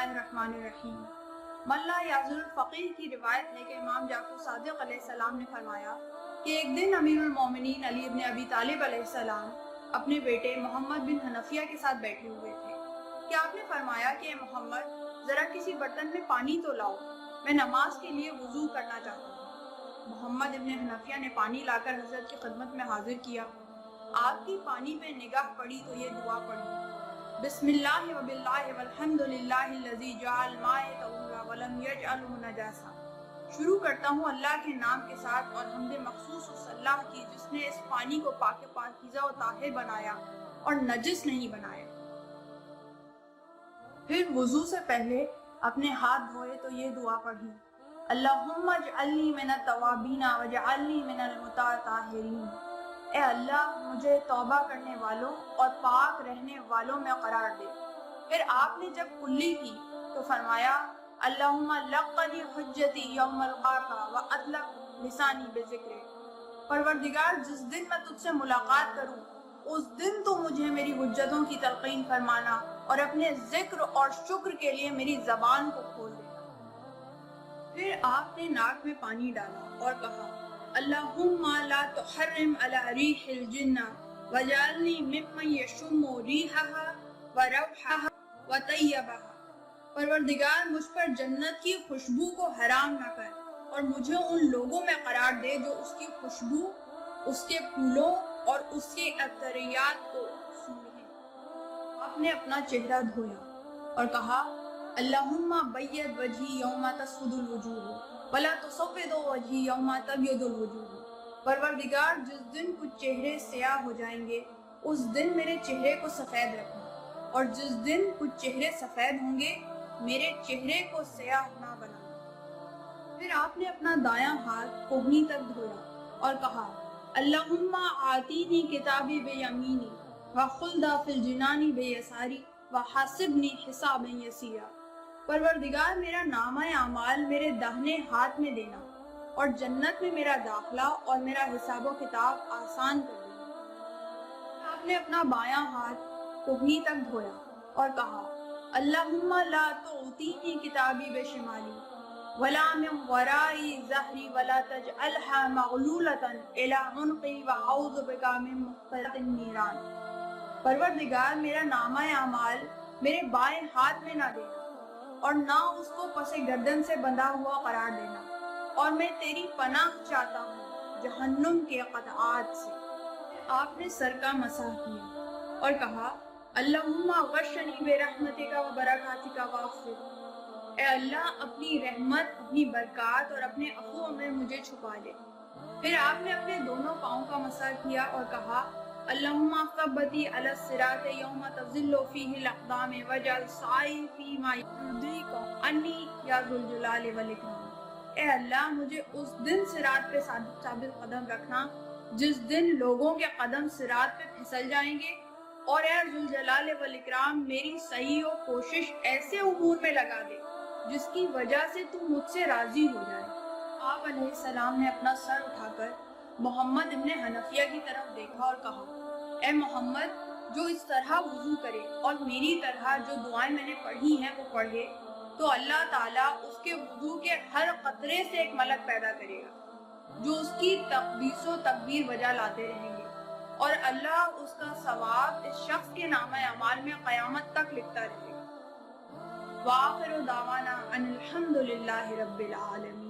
الرحمن الرحیم۔ ملا یعزل الفقیر کی روایت ہے کہ امام جعفر صادق علیہ السلام نے فرمایا کہ ایک دن امیر المومنین علی ابن ابی طالب علیہ السلام اپنے بیٹے محمد بن حنفیہ کے ساتھ بیٹھے ہوئے تھے کہ آپ نے فرمایا کہ محمد ذرا کسی برتن میں پانی تو لاؤ، میں نماز کے لیے وضو کرنا چاہتا ہوں۔ محمد ابن حنفیہ نے پانی لا کر حضرت کی خدمت میں حاضر کیا۔ آپ کی پانی پہ نگاہ پڑی تو یہ دعا پڑھی: بسم اللہ وباللہ والحمد للہ الذی جعل الماء طہورا ولم یجعلہ نجاسا۔ شروع کرتا ہوں اللہ کے نام کے ساتھ اور حمد مخصوص اس اللہ کی جس نے اس پانی کو پاکیزہ و طاہر بنایا اور نجس نہیں بنایا۔ پھر وضو سے پہلے اپنے ہاتھ دھوئے تو یہ دعا پڑھی: اللہم اجعلنی من التوابین واجعلنی من المتطہرین۔ اے اللہ مجھے توبہ کرنے والوں اور پاک رہنے والوں میں قرار دے۔ پھر آپ نے جب کلی کی تو فرمایا: اللہم لقنی حجتی یوم القاک واطلق لسانی بذکر۔ پروردگار جس دن میں تجھ سے ملاقات کروں اس دن تو مجھے میری حجتوں کی تلقین فرمانا اور اپنے ذکر اور شکر کے لیے میری زبان کو کھول دینا۔ پھر آپ نے ناک میں پانی ڈالا اور کہا: اللہم لا تحرم علی ریح الجنہ وجعلنی ممن یشم ریحہا وروحہا وطیبہا۔ پروردگار مجھ پر جنت کی خوشبو کو حرام نہ کر اور مجھے ان لوگوں میں قرار دے جو اس کی خوشبو، اس کے پھولوں اور اس کے عطریات کو سونگھیں۔ آپ نے اپنا چہرہ دھویا اور کہا: اللہم بید وجہی یوم تسود الوجوہ ولا تصفد وجہی یوم تبید الوجوہ۔ پروردگار جس دن کچھ چہرے سیاہ ہو جائیں گے اس دن میرے چہرے کو سفید رکھنا، اور جس دن کچھ چہرے سفید ہوں گے میرے چہرے کو سیاہ نہ بنانا۔ پھر آپ نے اپنا دایاں ہاتھ کوہنی تک دھویا اور کہا: اللہم آتینی کتابی بیمینی وخلدا فی الجنان بیساری وحاسبنی حسابا یسیرا۔ پروردگار میرا نامہ اعمال میرے داہنے ہاتھ میں دینا اور جنت میں میرا داخلہ اور میرا حساب و کتاب آسان کر دینا۔ آپ نے اپنا بایاں ہاتھ کوہنی تک دھویا اور کہا: اللہم لا تعطینی کتابی بشمالی ولا من ورائی ظہری ولا تجعلہا مغلولتا الی عنقی واعوذ بکا من مختلط النیران۔ پروردگار میرا نامہ اعمال میرے بائیں ہاتھ میں نہ دینا اور نہ اس کو پس گردن سے بندھا ہوا قرار دینا، اور میں تیری پناہ چاہتا ہوں جہنم کے قطعات سے۔ آپ نے سر کا مسح کیا اور کہا: اللہم غشنی برحمتک و برکاتک واغفر۔ اے اللہ اپنی رحمت، اپنی برکات اور اپنے عفو میں مجھے چھپا لے۔ پھر آپ نے اپنے دونوں پاؤں کا مسح کیا اور کہا: اللہم ثبتی علی الصراط یوم تزل فیہ الاقدام واجعل سعی فیما یرضیک عنی یا ذو الجلال والاکرام۔ اے اللہ مجھے اس دن صراط پہ ثابت قدم رکھنا جس دن لوگوں کے قدم صراط پہ پھسل جائیں گے، اور اے ذو الجلال والاکرام میری سعی و کوشش ایسے امور میں لگا دے جس کی وجہ سے تو مجھ سے راضی ہو جائے۔ آپ علیہ السلام نے اپنا سر اٹھا کر محمد ابن حنفیہ کی طرف دیکھا اور کہا: اے محمد، جو اس طرح وضو کرے اور میری طرح جو دعائیں میں نے پڑھی ہیں وہ پڑھے تو اللہ تعالیٰ اس کے وضو کے ہر قطرے سے ایک ملک پیدا کرے گا جو اس کی تقدیس و تکبیر بجا لاتے رہیں گے، اور اللہ اس کا ثواب اس شخص کے نامہ اعمال میں قیامت تک لکھتا رہے گا۔ وآخر دعوانا ان الحمد للہ رب العالمین۔